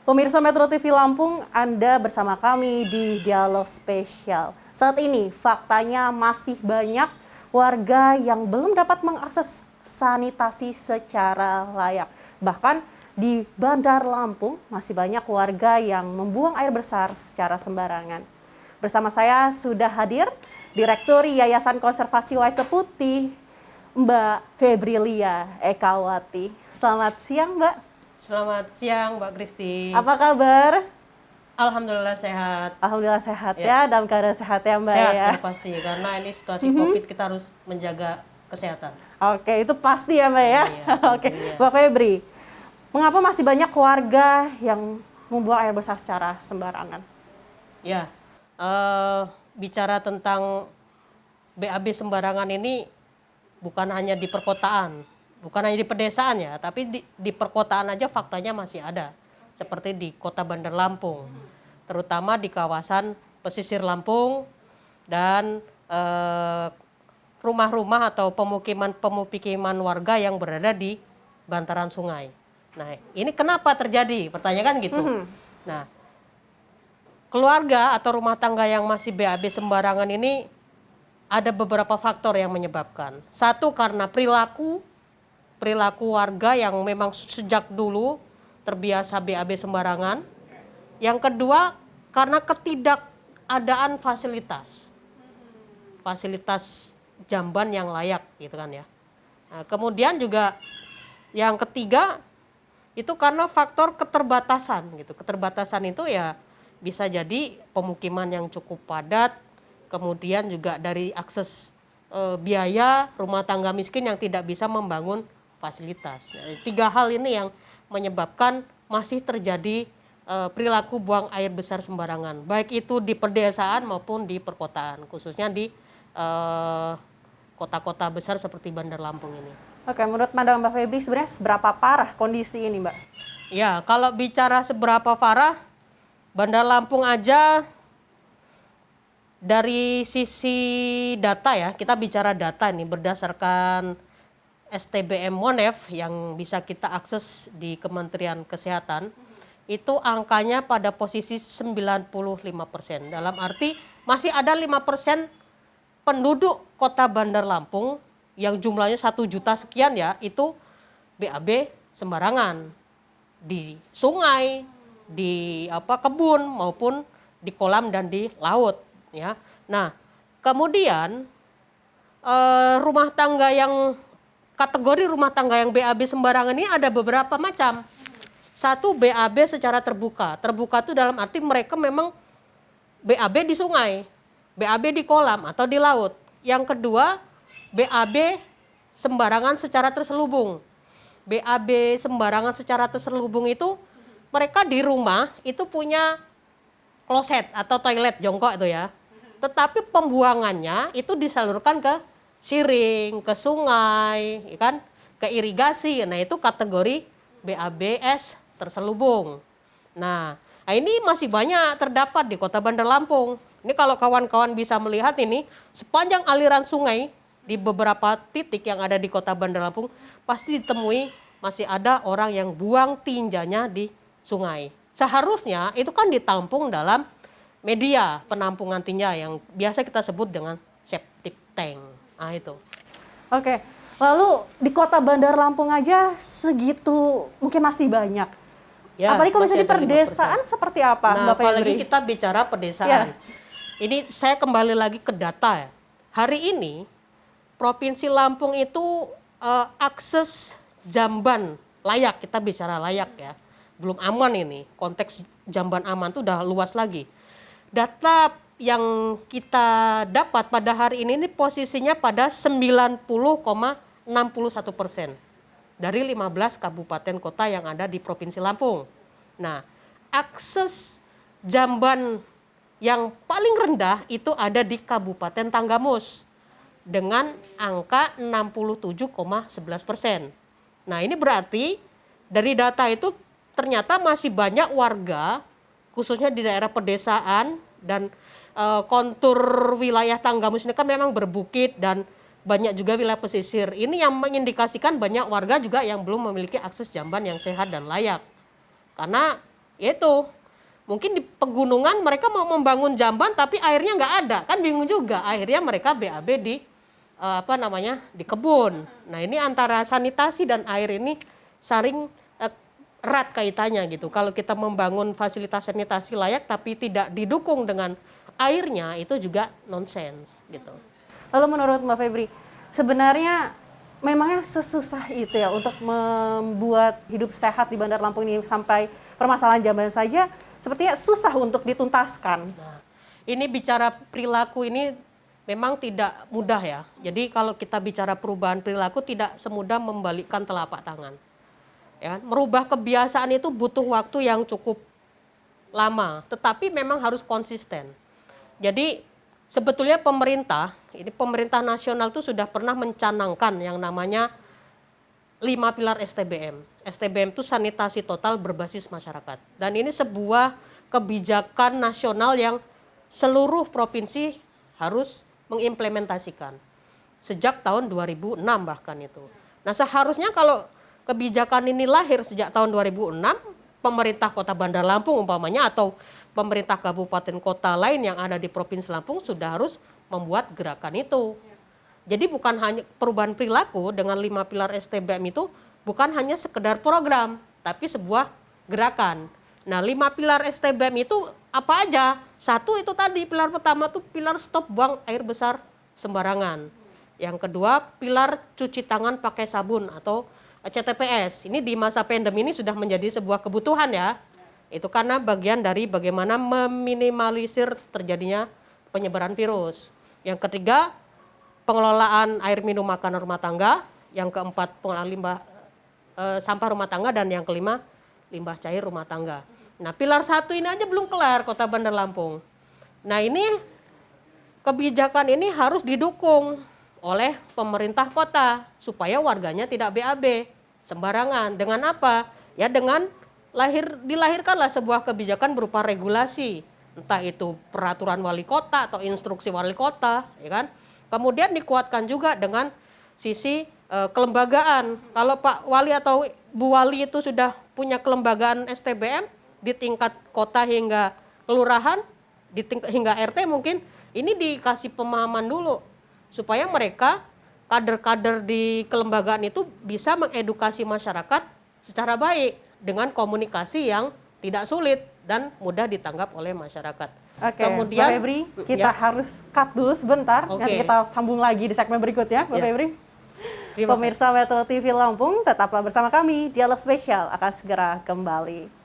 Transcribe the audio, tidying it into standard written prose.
Pemirsa Metro TV Lampung, Anda bersama kami di Dialog Spesial. Saat ini, faktanya masih banyak warga yang belum dapat mengakses sanitasi secara layak. Bahkan di Bandar Lampung, masih banyak warga yang membuang air besar secara sembarangan. Bersama saya sudah hadir Direktur Yayasan Konservasi Waiso Putih, Mbak Febrilia Ekawati. Selamat siang, Mbak. Selamat siang, Mbak Kristi. Apa kabar? Alhamdulillah sehat. Alhamdulillah sehat ya, dalam keadaan sehat ya Mbak Sehat ya. pasti, karena ini situasi COVID kita harus menjaga kesehatan. Oke, itu pasti ya Mbak ya. Iya, Oke, iya. Mbak Febri, mengapa masih banyak warga yang membuang air besar secara sembarangan? Ya, bicara tentang BAB sembarangan ini bukan hanya di perkotaan, bukan hanya di pedesaan ya, tapi di perkotaan aja faktanya masih ada. Seperti di Kota Bandar Lampung, terutama di kawasan pesisir Lampung dan rumah-rumah atau pemukiman warga yang berada di bantaran sungai. Nah, ini kenapa terjadi? Pertanyaan gitu. Nah, keluarga atau rumah tangga yang masih BAB sembarangan ini ada beberapa faktor yang menyebabkan. Satu, karena perilaku warga yang memang sejak dulu terbiasa BAB sembarangan. Yang kedua, karena ketidakadaan fasilitas jamban yang layak gitu kan ya. Nah, kemudian juga yang ketiga itu karena faktor keterbatasan gitu. Keterbatasan itu ya bisa jadi pemukiman yang cukup padat, kemudian juga dari akses biaya rumah tangga miskin yang tidak bisa membangun fasilitas. Nah, tiga hal ini yang menyebabkan masih terjadi perilaku buang air besar sembarangan, baik itu di pedesaan maupun di perkotaan, khususnya di kota-kota besar seperti Bandar Lampung ini. Oke, menurut Mbak Febri sebenarnya seberapa parah kondisi ini Mbak? Ya, kalau bicara seberapa parah, Bandar Lampung aja dari sisi data ya, kita bicara data ini berdasarkan STBM Monef yang bisa kita akses di Kementerian Kesehatan, itu angkanya pada posisi 95%. Dalam arti masih ada 5% penduduk kota Bandar Lampung yang jumlahnya 1 juta sekian ya, itu BAB sembarangan di sungai, di kebun maupun di kolam dan di laut ya. Nah, kemudian kategori rumah tangga yang BAB sembarangan ini ada beberapa macam. Satu, BAB secara terbuka. Terbuka itu dalam arti mereka memang BAB di sungai, BAB di kolam atau di laut. Yang kedua, BAB sembarangan secara terselubung. BAB sembarangan secara terselubung itu mereka di rumah itu punya kloset atau toilet jongkok itu ya. Tetapi pembuangannya itu disalurkan ke siring, ke sungai, ya kan, ke irigasi. Nah, itu kategori BABS terselubung. Nah, ini masih banyak terdapat di Kota Bandar Lampung. Ini kalau kawan-kawan bisa melihat ini, sepanjang aliran sungai di beberapa titik yang ada di Kota Bandar Lampung, pasti ditemui masih ada orang yang buang tinjanya di sungai. Seharusnya itu kan ditampung dalam media penampungan tinja yang biasa kita sebut dengan septic tank. Nah, itu. Oke, lalu di Kota Bandar Lampung aja segitu mungkin masih banyak. Ya, apalagi kalau misalnya di masih ada perdesaan 5%. seperti apa Nah, Mbak Febri? apalagi kita bicara pedesaan. Ini saya kembali lagi ke data ya. Hari ini Provinsi Lampung itu akses jamban layak, kita bicara layak ya. Belum aman ini. Konteks jamban aman itu udah luas lagi. Data yang kita dapat pada hari ini posisinya pada 90,61% dari 15 kabupaten kota yang ada di Provinsi Lampung. Nah, akses jamban yang paling rendah itu ada di Kabupaten Tanggamus dengan angka 67,11%. Nah, ini berarti dari data itu ternyata masih banyak warga khususnya di daerah pedesaan dan kontur wilayah Tanggamus ini kan memang berbukit dan banyak juga wilayah pesisir. Ini yang mengindikasikan banyak warga juga yang belum memiliki akses jamban yang sehat dan layak. Karena Itu mungkin di pegunungan mereka mau membangun jamban tapi airnya nggak ada, kan bingung juga. Akhirnya mereka BAB di di kebun. Nah ini antara sanitasi dan air ini saling erat kaitannya gitu. Kalau kita membangun fasilitas sanitasi layak tapi tidak didukung dengan airnya, itu juga nonsens gitu. Lalu menurut Mbak Febri, sebenarnya memangnya sesusah itu ya untuk membuat hidup sehat di Bandar Lampung ini, sampai permasalahan jamban saja sepertinya susah untuk dituntaskan. Nah, ini bicara perilaku ini memang tidak mudah ya. Jadi kalau kita bicara perubahan perilaku tidak semudah membalikkan telapak tangan. Ya, merubah kebiasaan itu butuh waktu yang cukup lama, tetapi memang harus konsisten. Jadi sebetulnya pemerintah nasional itu sudah pernah mencanangkan yang namanya 5 pilar STBM. STBM itu sanitasi total berbasis masyarakat. Dan ini sebuah kebijakan nasional yang seluruh provinsi harus mengimplementasikan. Sejak tahun 2006 bahkan itu. Nah seharusnya kalau kebijakan ini lahir sejak tahun 2006, pemerintah Kota Bandar Lampung umpamanya atau pemerintah kabupaten kota lain yang ada di Provinsi Lampung sudah harus membuat gerakan itu. Jadi bukan hanya perubahan perilaku dengan 5 pilar STBM itu bukan hanya sekedar program, tapi sebuah gerakan. Nah 5 pilar STBM itu apa aja? Satu itu tadi, pilar pertama tuh pilar stop buang air besar sembarangan. Yang kedua pilar cuci tangan pakai sabun atau CTPS. Ini di masa pandemi ini sudah menjadi sebuah kebutuhan ya. Itu karena bagian dari bagaimana meminimalisir terjadinya penyebaran virus. Yang ketiga, pengelolaan air minum makanan rumah tangga. Yang keempat, pengelolaan sampah rumah tangga. Dan yang kelima, limbah cair rumah tangga. Nah, pilar 1 ini aja belum kelar Kota Bandar Lampung. Nah, ini kebijakan ini harus didukung oleh pemerintah kota supaya warganya tidak BAB sembarangan. Dengan apa? Ya dengan dilahirkanlah sebuah kebijakan berupa regulasi, entah itu peraturan wali kota atau instruksi wali kota, ya kan? Kemudian dikuatkan juga dengan sisi kelembagaan. Kalau Pak Wali atau Bu Wali itu sudah punya kelembagaan STBM di tingkat kota hingga kelurahan, hingga RT mungkin, ini dikasih pemahaman dulu supaya mereka kader-kader di kelembagaan itu bisa mengedukasi masyarakat secara baik dengan komunikasi yang tidak sulit dan mudah ditanggap oleh masyarakat. Oke, kemudian Mbak Febri, kita harus cut dulu sebentar. Nanti kita sambung lagi di segmen berikutnya, Mbak Febri. Pemirsa Metro TV Lampung, tetaplah bersama kami. Dialog Spesial akan segera kembali.